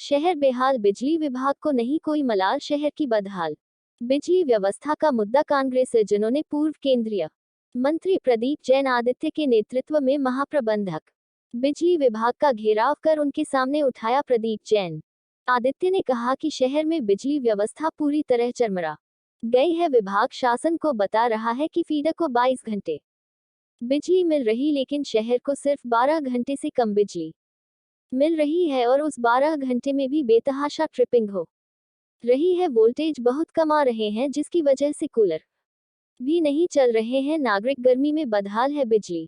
शहर बेहाल, बिजली विभाग को नहीं कोई मलाल, शहर की बदहाल। बिजली व्यवस्था का मुद्दा कांग्रेस है, जिन्होंने पूर्व केंद्रीय मंत्री प्रदीप जैन आदित्य के नेतृत्व में महाप्रबंधक बिजली विभाग का घेराव कर उनके सामने उठाया। प्रदीप जैन आदित्य ने कहा कि शहर में बिजली व्यवस्था पूरी तरह चरमरा गई है। विभाग शासन को बता रहा है कि फीडर को 22 घंटे बिजली मिल रही, लेकिन शहर को सिर्फ 12 घंटे से कम बिजली मिल रही है और उस 12 घंटे में भी बेतहाशा ट्रिपिंग हो रही है। वोल्टेज बहुत कम आ रहे हैं, जिसकी वजह से कूलर भी नहीं चल रहे हैं। नागरिक गर्मी में बदहाल है। बिजली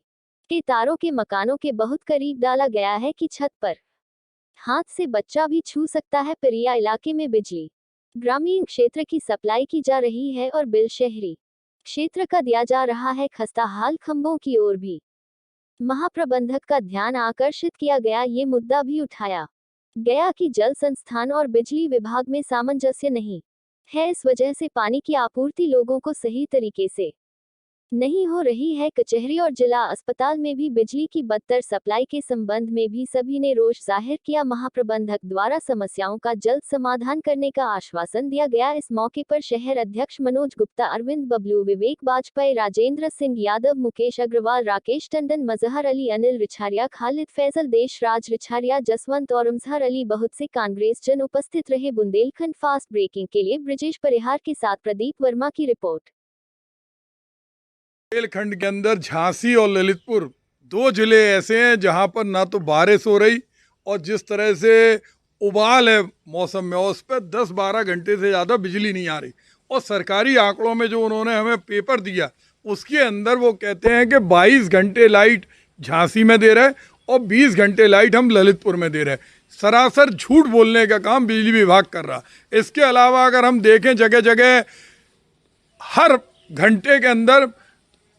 के तारों के मकानों के बहुत करीब डाला गया है कि छत पर हाथ से बच्चा भी छू सकता है। परिया इलाके में बिजली ग्रामीण क्षेत्र की सप्लाई की जा रही है और बिल शहरी क्षेत्र का दिया जा रहा है। खस्ता हाल खंभों की ओर भी महाप्रबंधक का ध्यान आकर्षित किया गया। ये मुद्दा भी उठाया गया कि जल संस्थान और बिजली विभाग में सामंजस्य नहीं है, इस वजह से पानी की आपूर्ति लोगों को सही तरीके से नहीं हो रही है। कचहरी और जिला अस्पताल में भी बिजली की बदतर सप्लाई के संबंध में भी सभी ने रोष जाहिर किया। महाप्रबंधक द्वारा समस्याओं का जल्द समाधान करने का आश्वासन दिया गया। इस मौके पर शहर अध्यक्ष मनोज गुप्ता, अरविंद बबलू, विवेक वाजपेयी, राजेंद्र सिंह यादव, मुकेश अग्रवाल, राकेश टंडन, मजहर अली, अनिल रिछारिया, खालिद फैसल, देशराज रिछारिया, जसवंत और उमजहर अली, बहुत से कांग्रेस जन उपस्थित रहे। बुंदेलखंड फास्ट ब्रेकिंग के लिए ब्रिजेश परिहार के साथ प्रदीप वर्मा की रिपोर्ट। बुंदेलखंड के अंदर झांसी और ललितपुर दो जिले ऐसे हैं जहां पर ना तो बारिश हो रही और जिस तरह से उबाल है मौसम में, उस पर 10-12 घंटे से ज़्यादा बिजली नहीं आ रही। और सरकारी आंकड़ों में जो उन्होंने हमें पेपर दिया उसके अंदर वो कहते हैं कि 22 घंटे लाइट झांसी में दे रहे हैं और 20 घंटे लाइट हम ललितपुर में दे रहे हैं। सरासर झूठ बोलने का काम बिजली विभाग कर रहा। इसके अलावा अगर हम देखें, जगह जगह हर घंटे के अंदर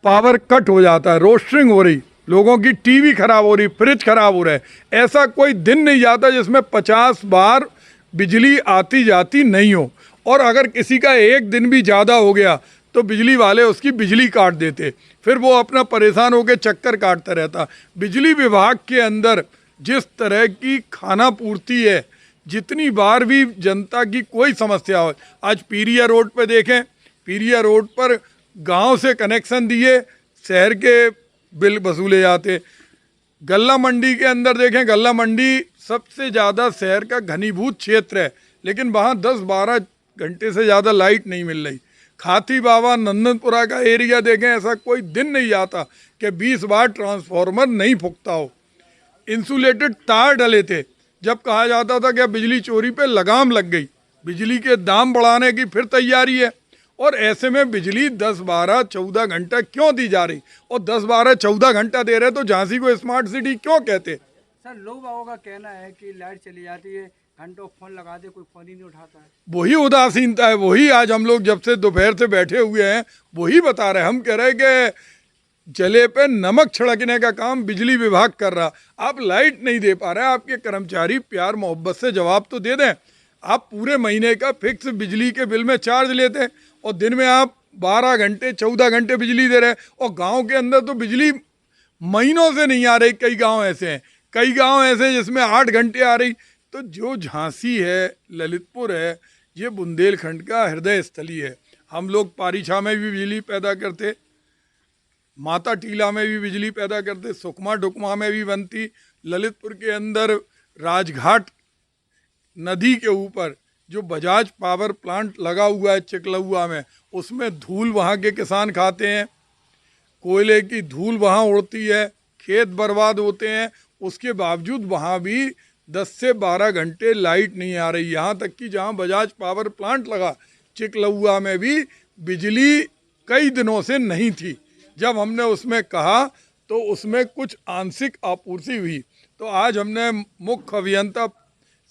पावर कट हो जाता है, रोस्टरिंग हो रही, लोगों की टीवी खराब हो रही, फ्रिज खराब हो रहा है। ऐसा कोई दिन नहीं जाता जिसमें 50 बार बिजली आती जाती नहीं हो। और अगर किसी का एक दिन भी ज़्यादा हो गया तो बिजली वाले उसकी बिजली काट देते, फिर वो अपना परेशान होकर चक्कर काटता रहता। बिजली विभाग के अंदर जिस तरह की खाना पूर्ति है, जितनी बार भी जनता की कोई समस्या हो, आज पीरिया रोड पर देखें, पीरिया रोड पर गांव से कनेक्शन दिए शहर के बिल वसूले जाते। गल्ला मंडी के अंदर देखें, गल्ला मंडी सबसे ज़्यादा शहर का घनीभूत क्षेत्र है, लेकिन वहाँ 10-12 घंटे से ज़्यादा लाइट नहीं मिल रही। खाती बाबा नंदनपुरा का एरिया देखें, ऐसा कोई दिन नहीं जाता कि 20 बार ट्रांसफार्मर नहीं फूकता हो। इंसुलेटेड तार डले थे, जब कहा जाता था कि बिजली चोरी पे लगाम लग गई। बिजली के दाम बढ़ाने की फिर तैयारी है, और ऐसे में बिजली 10-12-14 घंटा क्यों दी जा रही? और 10-12-14 घंटा दे रहे तो झांसी को स्मार्ट सिटी क्यों कहते? सर, लोग बागों का कहना है कि लाइट चली जाती है, घंटों फोन लगा दे, कोई फोन ही नहीं उठाता है। वही उदासीनता है, वही आज हम लोग जब से दोपहर से बैठे हुए हैं वही बता रहे हैं। हम कह रहे हैं कि जले पे नमक छिड़कने का काम बिजली विभाग कर रहा। आप लाइट नहीं दे पा रहे, आपके कर्मचारी प्यार मोहब्बत से जवाब तो दे दें। आप पूरे महीने का फिक्स बिजली के बिल में चार्ज लेते हैं और दिन में आप 12 घंटे 14 घंटे बिजली दे रहे हैं। और गांव के अंदर तो बिजली महीनों से नहीं आ रही। कई गांव ऐसे हैं, कई गांव ऐसे जिसमें 8 घंटे आ रही। तो जो झांसी है, ललितपुर है, ये बुंदेलखंड का हृदय स्थली है। हम लोग पारीछा में भी बिजली पैदा करते, माता टीला में भी बिजली पैदा करते, सुकमा डुकमा में भी बनती। ललितपुर के अंदर राजघाट नदी के ऊपर जो बजाज पावर प्लांट लगा हुआ है चिकलुआ में, उसमें धूल वहाँ के किसान खाते हैं, कोयले की धूल वहाँ उड़ती है, खेत बर्बाद होते हैं। उसके बावजूद वहाँ भी 10 से 12 घंटे लाइट नहीं आ रही। यहाँ तक कि जहाँ बजाज पावर प्लांट लगा चिकलुआ में भी बिजली कई दिनों से नहीं थी। जब हमने उसमें कहा तो उसमें कुछ आंशिक आपूर्ति हुई। तो आज हमने मुख्य अभियंता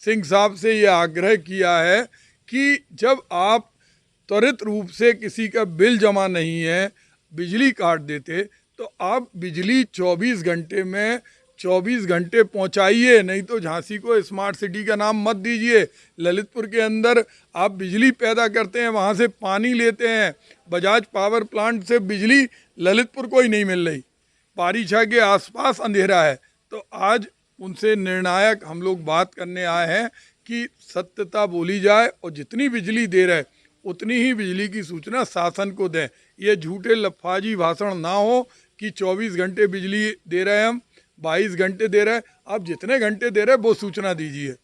सिंह साहब से ये आग्रह किया है कि जब आप त्वरित रूप से किसी का बिल जमा नहीं है, बिजली काट देते, तो आप बिजली 24 घंटे में 24 घंटे पहुंचाइए, नहीं तो झांसी को स्मार्ट सिटी का नाम मत दीजिए। ललितपुर के अंदर आप बिजली पैदा करते हैं, वहाँ से पानी लेते हैं, बजाज पावर प्लांट से बिजली ललितपुर को ही नहीं मिल रही। पारीछा के आसपास अंधेरा है। तो आज उनसे निर्णायक हम लोग बात करने आए हैं उसकी सत्यता बोली जाए और जितनी बिजली दे रहे उतनी ही बिजली की सूचना शासन को दें। ये झूठे लफाजी भाषण ना हो कि 24 घंटे बिजली दे रहे हैं हम, 22 घंटे दे रहे हैं। आप जितने घंटे दे रहे हैं वो सूचना दीजिए।